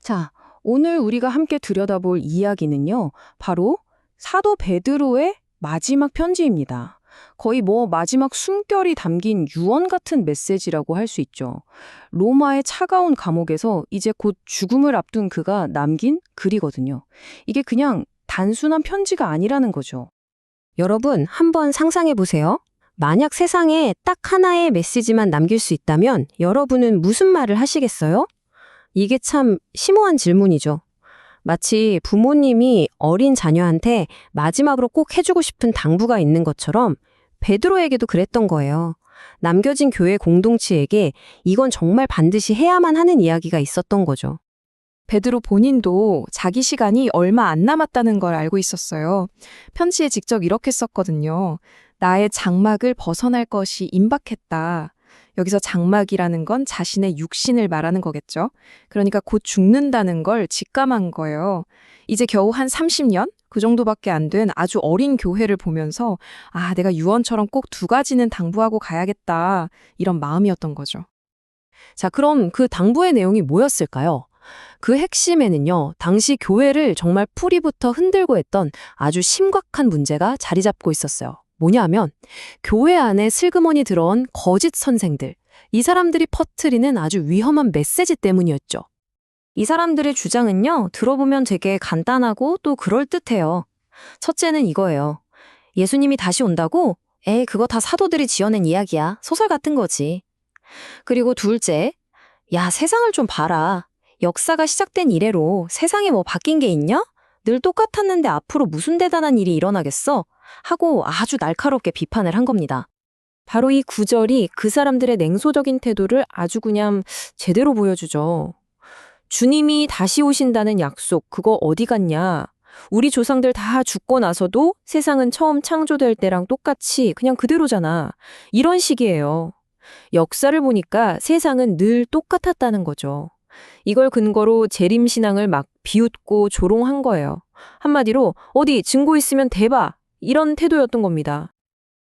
자, 오늘 우리가 함께 들여다볼 이야기는요, 바로 사도 베드로의 마지막 편지입니다. 거의 마지막 숨결이 담긴 유언 같은 메시지라고 할 수 있죠. 로마의 차가운 감옥에서 이제 곧 죽음을 앞둔 그가 남긴 글이거든요. 이게 그냥 단순한 편지가 아니라는 거죠. 여러분, 한번 상상해 보세요. 만약 세상에 딱 하나의 메시지만 남길 수 있다면 여러분은 무슨 말을 하시겠어요? 이게 참 심오한 질문이죠. 마치 부모님이 어린 자녀한테 마지막으로 꼭 해주고 싶은 당부가 있는 것처럼 베드로에게도 그랬던 거예요. 남겨진 교회 공동체에게 이건 정말 반드시 해야만 하는 이야기가 있었던 거죠. 베드로 본인도 자기 시간이 얼마 안 남았다는 걸 알고 있었어요. 편지에 직접 이렇게 썼거든요. 나의 장막을 벗어날 것이 임박했다. 여기서 장막이라는 건 자신의 육신을 말하는 거겠죠. 그러니까 곧 죽는다는 걸 직감한 거예요. 이제 겨우 한 30년? 그 정도밖에 안 된 아주 어린 교회를 보면서 내가 유언처럼 꼭 두 가지는 당부하고 가야겠다. 이런 마음이었던 거죠. 자, 그럼 그 당부의 내용이 뭐였을까요? 그 핵심에는요, 당시 교회를 정말 뿌리부터 흔들고 했던 아주 심각한 문제가 자리 잡고 있었어요. 뭐냐면 교회 안에 슬그머니 들어온 거짓 선생들, 이 사람들이 퍼뜨리는 아주 위험한 메시지 때문이었죠. 이 사람들의 주장은요, 들어보면 되게 간단하고 또 그럴듯해요. 첫째는 이거예요. 예수님이 다시 온다고? 그거 다 사도들이 지어낸 이야기야. 소설 같은 거지. 그리고 둘째, 야, 세상을 좀 봐라. 역사가 시작된 이래로 세상에 뭐 바뀐 게 있냐? 늘 똑같았는데 앞으로 무슨 대단한 일이 일어나겠어? 하고 아주 날카롭게 비판을 한 겁니다. 바로 이 구절이 그 사람들의 냉소적인 태도를 아주 그냥 제대로 보여주죠. 주님이 다시 오신다는 약속, 그거 어디 갔냐? 우리 조상들 다 죽고 나서도 세상은 처음 창조될 때랑 똑같이 그냥 그대로잖아. 이런 식이에요. 역사를 보니까 세상은 늘 똑같았다는 거죠. 이걸 근거로 재림신앙을 막 비웃고 조롱한 거예요. 한마디로 어디 증거 있으면 대봐. 이런 태도였던 겁니다.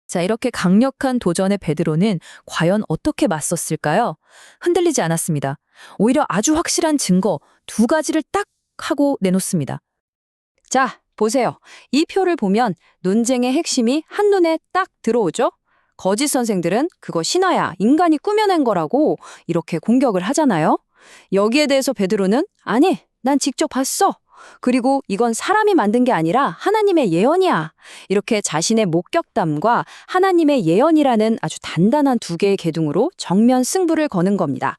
자, 이렇게 강력한 도전에 베드로는 과연 어떻게 맞섰을까요? 흔들리지 않았습니다. 오히려 아주 확실한 증거 두 가지를 딱 하고 내놓습니다. 자, 보세요. 이 표를 보면 논쟁의 핵심이 한눈에 딱 들어오죠? 거짓 선생들은 그거 신화야, 인간이 꾸며낸 거라고 이렇게 공격을 하잖아요. 여기에 대해서 베드로는 아니, 난 직접 봤어. 그리고 이건 사람이 만든 게 아니라 하나님의 예언이야. 이렇게 자신의 목격담과 하나님의 예언이라는 아주 단단한 두 개의 계둥으로 정면 승부를 거는 겁니다.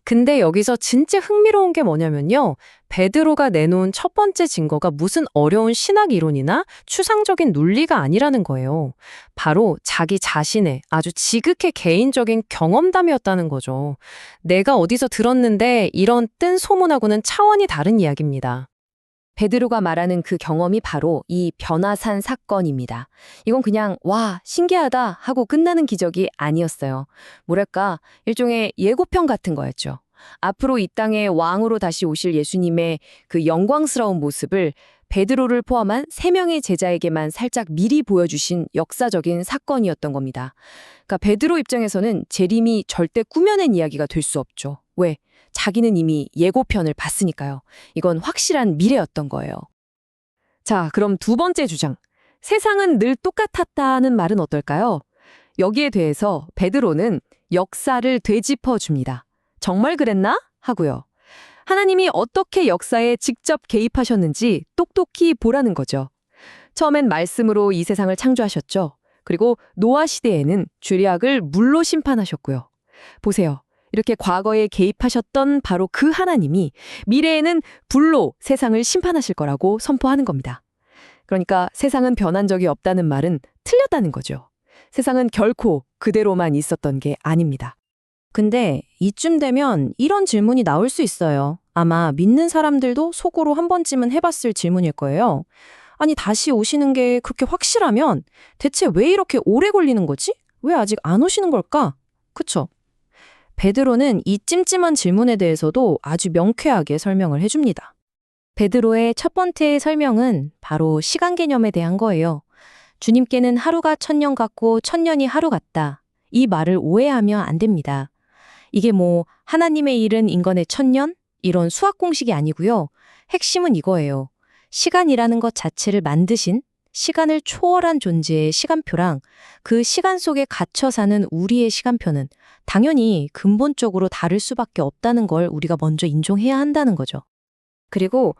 근데 여기서 진짜 흥미로운 게 뭐냐면요. 베드로가 내놓은 첫 번째 증거가 무슨 어려운 신학 이론이나 추상적인 논리가 아니라는 거예요. 바로 자기 자신의 아주 지극히 개인적인 경험담이었다는 거죠. 내가 어디서 들었는데 이런 뜬 소문하고는 차원이 다른 이야기입니다. 베드로가 말하는 그 경험이 바로 이 변화산 사건입니다. 이건 그냥 와, 신기하다 하고 끝나는 기적이 아니었어요. 뭐랄까, 일종의 예고편 같은 거였죠. 앞으로 이 땅에 왕으로 다시 오실 예수님의 그 영광스러운 모습을 베드로를 포함한 3명의 제자에게만 살짝 미리 보여주신 역사적인 사건이었던 겁니다. 그러니까 베드로 입장에서는 재림이 절대 꾸며낸 이야기가 될 수 없죠. 왜? 자기는 이미 예고편을 봤으니까요. 이건 확실한 미래였던 거예요. 자, 그럼 두 번째 주장. 세상은 늘 똑같았다는 말은 어떨까요? 여기에 대해서 베드로는 역사를 되짚어줍니다. 정말 그랬나? 하고요. 하나님이 어떻게 역사에 직접 개입하셨는지 똑똑히 보라는 거죠. 처음엔 말씀으로 이 세상을 창조하셨죠. 그리고 노아 시대에는 죄악을 물로 심판하셨고요. 보세요. 이렇게 과거에 개입하셨던 바로 그 하나님이 미래에는 불로 세상을 심판하실 거라고 선포하는 겁니다. 그러니까 세상은 변한 적이 없다는 말은 틀렸다는 거죠. 세상은 결코 그대로만 있었던 게 아닙니다. 근데 이쯤 되면 이런 질문이 나올 수 있어요. 아마 믿는 사람들도 속으로 한 번쯤은 해봤을 질문일 거예요. 아니, 다시 오시는 게 그렇게 확실하면 대체 왜 이렇게 오래 걸리는 거지? 왜 아직 안 오시는 걸까? 그쵸? 베드로는 이 찜찜한 질문에 대해서도 아주 명쾌하게 설명을 해줍니다. 베드로의 첫 번째 설명은 바로 시간 개념에 대한 거예요. 주님께는 하루가 1000년 같고 1000년이 하루 같다. 이 말을 오해하면 안 됩니다. 이게 하나님의 일은 인간의 1000년, 이런 수학 공식이 아니고요. 핵심은 이거예요. 시간이라는 것 자체를 만드신 시간을 초월한 존재의 시간표랑 그 시간 속에 갇혀 사는 우리의 시간표는 당연히 근본적으로 다를 수밖에 없다는 걸 우리가 먼저 인정해야 한다는 거죠. 그리고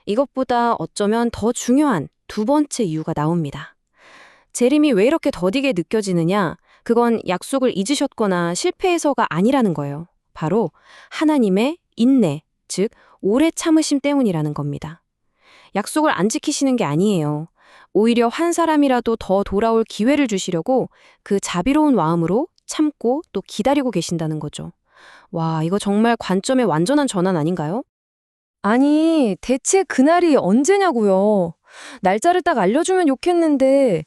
이것보다 어쩌면 더 중요한 두 번째 이유가 나옵니다. 재림이 왜 이렇게 더디게 느껴지느냐? 그건 약속을 잊으셨거나 실패해서가 아니라는 거예요. 바로 하나님의 인내, 즉 오래 참으심 때문이라는 겁니다. 약속을 안 지키시는 게 아니에요. 오히려 한 사람이라도 더 돌아올 기회를 주시려고 그 자비로운 마음으로 참고 또 기다리고 계신다는 거죠. 와, 이거 정말 관점의 완전한 전환 아닌가요? 아니, 대체 그날이 언제냐고요. 날짜를 딱 알려주면 좋겠는데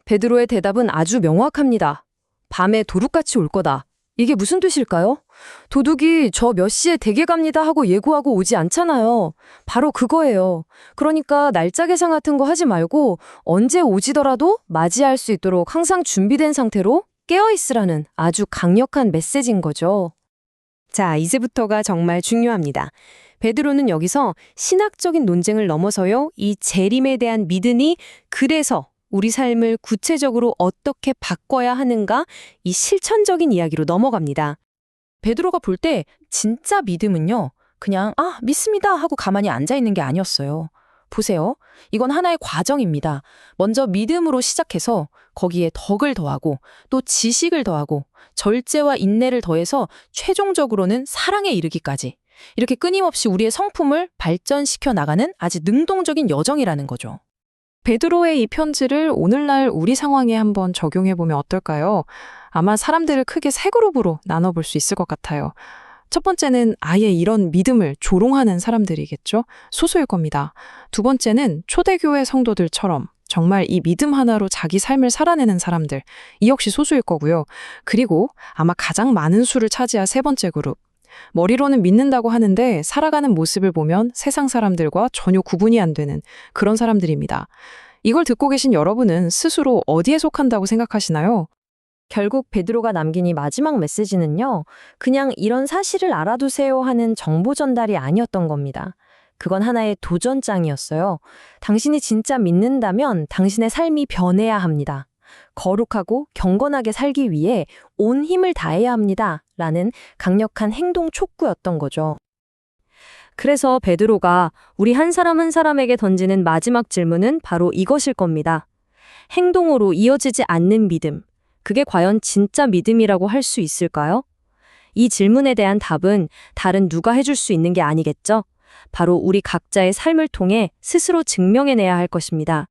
베드로의 대답은 아주 명확합니다. 밤에 도둑같이 올 거다. 이게 무슨 뜻일까요? 도둑이 저 몇 시에 댁에 갑니다 하고 예고하고 오지 않잖아요. 바로 그거예요. 그러니까 날짜 계산 같은 거 하지 말고 언제 오지더라도 맞이할 수 있도록 항상 준비된 상태로 깨어 있으라는 아주 강력한 메시지인 거죠. 자, 이제부터가 정말 중요합니다. 베드로는 여기서 신학적인 논쟁을 넘어서요. 이 재림에 대한 믿음이 그래서 우리 삶을 구체적으로 어떻게 바꿔야 하는가 이 실천적인 이야기로 넘어갑니다. 베드로가 볼 때 진짜 믿음은요. 그냥 믿습니다 하고 가만히 앉아 있는 게 아니었어요. 보세요. 이건 하나의 과정입니다. 먼저 믿음으로 시작해서 거기에 덕을 더하고 또 지식을 더하고 절제와 인내를 더해서 최종적으로는 사랑에 이르기까지. 이렇게 끊임없이 우리의 성품을 발전시켜 나가는 아주 능동적인 여정이라는 거죠. 베드로의 이 편지를 오늘날 우리 상황에 한번 적용해 보면 어떨까요? 아마 사람들을 크게 세 그룹으로 나눠볼 수 있을 것 같아요. 첫 번째는 아예 이런 믿음을 조롱하는 사람들이겠죠? 소수일 겁니다. 두 번째는 초대교회 성도들처럼 정말 이 믿음 하나로 자기 삶을 살아내는 사람들, 이 역시 소수일 거고요. 그리고 아마 가장 많은 수를 차지할 세 번째 그룹. 머리로는 믿는다고 하는데 살아가는 모습을 보면 세상 사람들과 전혀 구분이 안 되는 그런 사람들입니다. 이걸 듣고 계신 여러분은 스스로 어디에 속한다고 생각하시나요? 결국 베드로가 남긴 이 마지막 메시지는요. 그냥 이런 사실을 알아두세요 하는 정보 전달이 아니었던 겁니다. 그건 하나의 도전장이었어요. 당신이 진짜 믿는다면 당신의 삶이 변해야 합니다. 거룩하고 경건하게 살기 위해 온 힘을 다해야 합니다. 라는 강력한 행동 촉구였던 거죠. 그래서 베드로가 우리 한 사람 한 사람에게 던지는 마지막 질문은 바로 이것일 겁니다. 행동으로 이어지지 않는 믿음. 그게 과연 진짜 믿음이라고 할 수 있을까요? 이 질문에 대한 답은 다른 누가 해줄 수 있는 게 아니겠죠? 바로 우리 각자의 삶을 통해 스스로 증명해내야 할 것입니다.